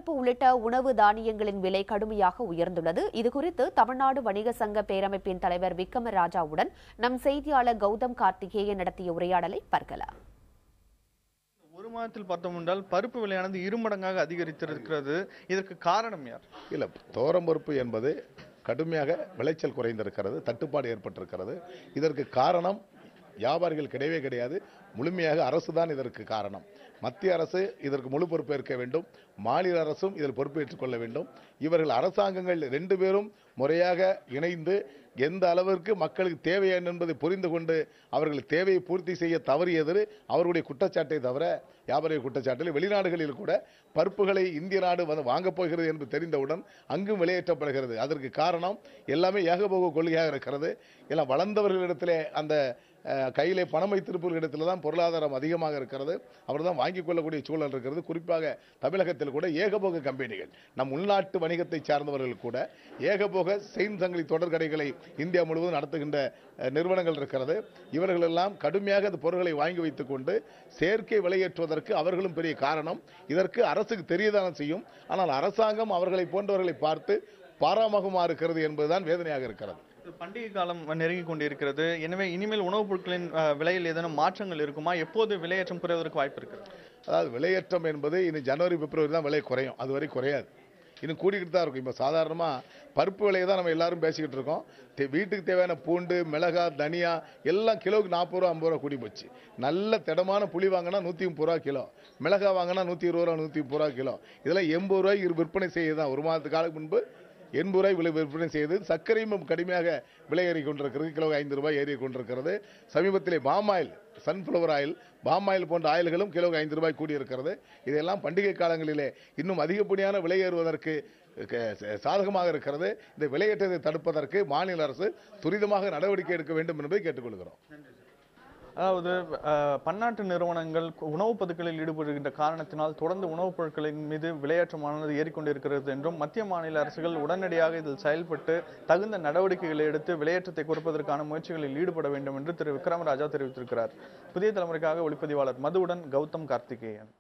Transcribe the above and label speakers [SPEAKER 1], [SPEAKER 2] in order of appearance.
[SPEAKER 1] பருப்பு உள்ளிட்ட உணவு தானியங்களின் விலை கடுமையாக உயர்ந்துள்ளது. இதுகுறித்து தமிழ்நாடு வணிக சங்க பேரமைப்பின் தலைவர் விக்ரம ராஜாவுடன் நம் செய்தியாளர் கௌதம் கார்த்திகேயன் நடத்திய உரையாடலை பார்க்கலாம்.
[SPEAKER 2] ஒரு மாதத்தில் பார்த்தோம் என்றால் பருப்பு விலையானது இருமடங்காக அதிகரித்திருக்கிறது. இதற்கு காரணம் யார்?
[SPEAKER 3] இல்ல, தோரம் பருப்பு என்பது கடுமையாக விளைச்சல் குறைந்திருக்கிறது, தட்டுப்பாடு ஏற்பட்டிருக்கிறது. இதற்கு காரணம் வியாபாரிகள் கிடையவே கிடையாது, முழுமையாக அரசு தான் இதற்கு காரணம். மத்திய அரசு இதற்கு முழு பொறுப்பேற்க வேண்டும், மாநில அரசும் இதில் பொறுப்பேற்றுக் கொள்ள வேண்டும். இவர்கள் அரசாங்கங்கள் ரெண்டு பேரும் முறையாக இணைந்து எந்த அளவிற்கு மக்களுக்கு தேவை என்பதை புரிந்து கொண்டு அவர்கள் தேவையை பூர்த்தி செய்ய தவறியது அவர்களுடைய குற்றச்சாட்டை தவிர வியாபாரிய குற்றச்சாட்டில் வெளிநாடுகளில் கூட பருப்புகளை இந்திய நாடு வாங்கப் போகிறது என்று தெரிந்தவுடன் அங்கும் வெளியேற்றப்படுகிறது. அதற்கு காரணம் எல்லாமே ஏகபோக கொள்கையாக இருக்கிறது. எல்லாம் வளர்ந்தவர்களிடத்திலே அந்த கையிலே பணம் வைத்திருப்பவர்களிடத்தில் தான் பொருளாதாரம் அதிகமாக இருக்கிறது, அவர் தான் வாங்கிக் கொள்ளக்கூடிய சூழல் இருக்கிறது. குறிப்பாக தமிழகத்தில் கூட ஏகபோக கம்பெனிகள், நம் உள்நாட்டு வணிகத்தை சார்ந்தவர்கள் கூட ஏகபோக செயின் சங்கிலி தொடர் கடைகளை இந்தியா முழுவதும் நடத்துகின்ற நிறுவனங்கள் இருக்கிறது. இவர்கள் எல்லாம் கடுமையாக அந்த பொருட்களை வாங்கி வைத்துக் கொண்டு செயற்கை விலையேற்றுவதற்கு அவர்களும் பெரிய காரணம். இதற்கு அரசுக்கு தெரியதான செய்யும், ஆனால் அரசாங்கம் அவர்களை போன்றவர்களை பார்த்து பாராமுகமாக இருக்கிறது என்பதுதான் வேதனையாக இருக்கிறது.
[SPEAKER 2] பண்டிகை காலம் நெருங்கி கொண்டிருக்கிறது. எனவே இனிமேல் உணவுப் பொருட்களின் விலையில் ஏதேனும் மாற்றங்கள் இருக்குமா? எப்போது விலையேற்றம் குறைவதற்கு வாய்ப்பு இருக்கு?
[SPEAKER 3] அதாவது விலையேற்றம் என்பது இனி ஜனவரி பிப்ரவரி தான் விலை குறையும், அதுவரை குறையாது, இன்னும் கூடிக்கிட்டு தான் இருக்கும். இப்போ சாதாரணமாக பருப்பு விலையை தான் நம்ம எல்லாரும் பேசிக்கிட்டு இருக்கோம். வீட்டுக்கு தேவையான பூண்டு, மிளகா, தனியா எல்லாம் கிலோவுக்கு 40 ரூபா 50 ரூபா கூடி போச்சு. நல்ல திடமான புளி வாங்கினா 130 ரூபா கிலோ, மிளகா வாங்கினா 120 ரூபா 130 ரூபா கிலோ. இதெல்லாம் 80 ரூபாய்க்கு விற்பனை செய்யதான். ஒரு மாதத்து காலத்துக்கு முன்பு 80 ரூபாய் விலை விற்பனை செய்து. சர்க்கரையும் கடுமையாக விலை ஏறி கொண்டிருக்கிறது, கிலோ 5 ரூபாய் ஏறி கொண்டிருக்கிறது. சமீபத்திலே பாமாயில், சன்ஃபிளவர் ஆயில், பாமாயில் போன்ற ஆயில்களும் கிலோ 5 ரூபாய் கூடி இருக்கிறது. இதெல்லாம் பண்டிகை காலங்களிலே இன்னும் அதிகப்படியான விலை ஏறுவதற்கு சாதகமாக இருக்கிறது. இந்த விலையேற்றத்தை தடுப்பதற்கு மாநில அரசு துரிதமாக நடவடிக்கை எடுக்க வேண்டும் என்பதை கேட்டுக்கொள்கிறோம்.
[SPEAKER 2] அதாவது பன்னாட்டு நிறுவனங்கள் உணவுப் பதுக்கலில் ஈடுபடுகின்ற காரணத்தினால் தொடர்ந்து உணவுப் பொருட்களின் மீது விலையேற்றமானது ஏறிக்கொண்டிருக்கிறது என்றும் மத்திய மாநில அரசுகள் உடனடியாக இதில் செயல்பட்டு தகுந்த நடவடிக்கைகளை எடுத்து விலையேற்றத்தை குறைப்பதற்கான முயற்சிகளில் ஈடுபட வேண்டும் என்று திரு விக்ரமராஜா தெரிவித்திருக்கிறார். புதிய தலைமுறைக்காக ஒளிப்பதிவாளர் மதுவுடன் கௌதம் கார்த்திகேயன்.